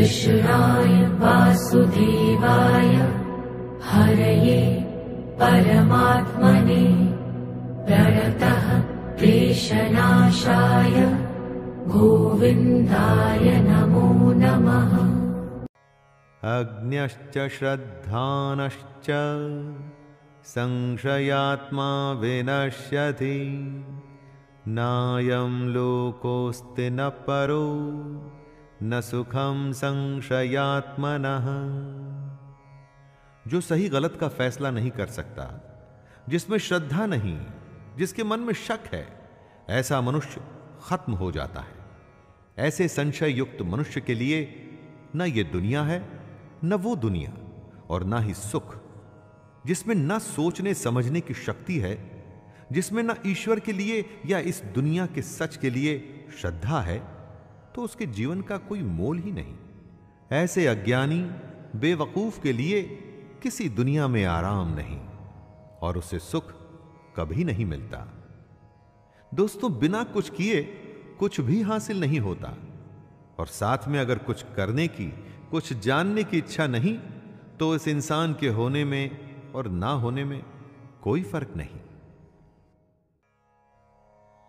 कृष्णाय वासुदेवाय हरये परमात्मने प्रणतः क्लेशनाशाय गोविन्दाय नमो नमः। अग्न्यश्च श्रद्धानश्च संशयात्मा विनश्यति नायं लोकोऽस्ति न परो न सुखम संशयात्मनः। जो सही गलत का फैसला नहीं कर सकता, जिसमें श्रद्धा नहीं, जिसके मन में शक है, ऐसा मनुष्य खत्म हो जाता है। ऐसे संशय युक्त मनुष्य के लिए न ये दुनिया है, न वो दुनिया, और ना ही सुख। जिसमें न सोचने समझने की शक्ति है, जिसमें न ईश्वर के लिए या इस दुनिया के सच के लिए श्रद्धा है, तो उसके जीवन का कोई मोल ही नहीं। ऐसे अज्ञानी बेवकूफ के लिए किसी दुनिया में आराम नहीं और उसे सुख कभी नहीं मिलता। दोस्तों, बिना कुछ किए कुछ भी हासिल नहीं होता, और साथ में अगर कुछ करने की, कुछ जानने की इच्छा नहीं, तो इस इंसान के होने में और ना होने में कोई फर्क नहीं।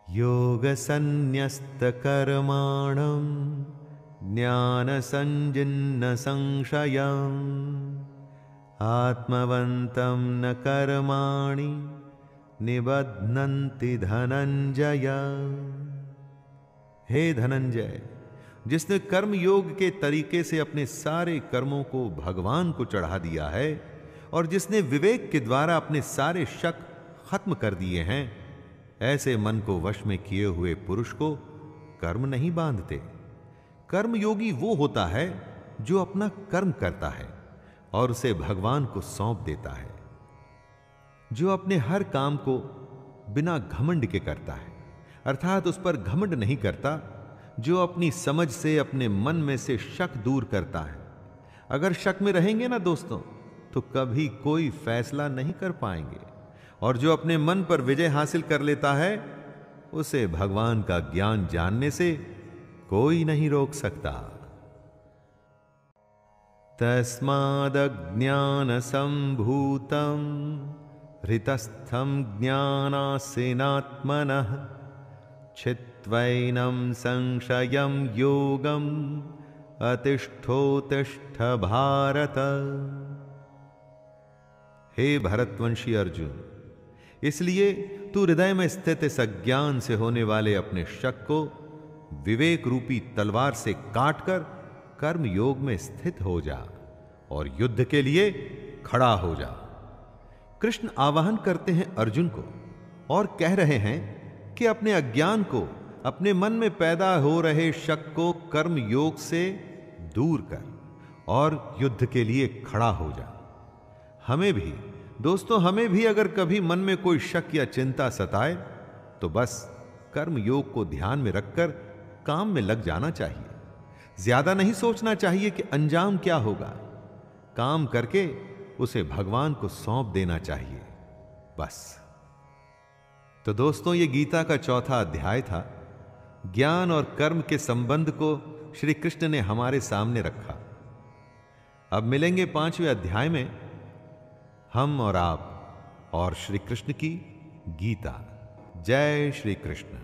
योग संन्यस्त कर्माणं ज्ञान संजिन्न संशयम् आत्मवन्तं न कर्माणि निबध्नन्ति धनंजय। हे धनंजय, जिसने कर्म योग के तरीके से अपने सारे कर्मों को भगवान को चढ़ा दिया है और जिसने विवेक के द्वारा अपने सारे शक खत्म कर दिए हैं, ऐसे मन को वश में किए हुए पुरुष को कर्म नहीं बांधते। कर्म योगी वो होता है जो अपना कर्म करता है और उसे भगवान को सौंप देता है, जो अपने हर काम को बिना घमंड के करता है, अर्थात उस पर घमंड नहीं करता, जो अपनी समझ से अपने मन में से शक दूर करता है। अगर शक में रहेंगे ना दोस्तों, तो कभी कोई फैसला नहीं कर पाएंगे, और जो अपने मन पर विजय हासिल कर लेता है, उसे भगवान का ज्ञान जानने से कोई नहीं रोक सकता। तस्मादज्ञान संभूतं हृतस्थं ज्ञानासीनात्मनः छित्त्वैनं संशयं योगम् अतिष्ठोतिष्ठ भारत। हे भरतवंशी अर्जुन, इसलिए तू हृदय में स्थित इस अज्ञान से होने वाले अपने शक को विवेक रूपी तलवार से काटकर कर्म योग में स्थित हो जा और युद्ध के लिए खड़ा हो जा। कृष्ण आवाहन करते हैं अर्जुन को और कह रहे हैं कि अपने अज्ञान को, अपने मन में पैदा हो रहे शक को कर्म योग से दूर कर और युद्ध के लिए खड़ा हो जा। हमें भी दोस्तों, हमें भी अगर कभी मन में कोई शक या चिंता सताए, तो बस कर्म योग को ध्यान में रखकर काम में लग जाना चाहिए। ज्यादा नहीं सोचना चाहिए कि अंजाम क्या होगा। काम करके उसे भगवान को सौंप देना चाहिए, बस। तो दोस्तों, ये गीता का चौथा अध्याय था। ज्ञान और कर्म के संबंध को श्री कृष्ण ने हमारे सामने रखा। अब मिलेंगे 5वें अध्याय में, हम और आप और श्री कृष्ण की गीता। जय श्री कृष्ण।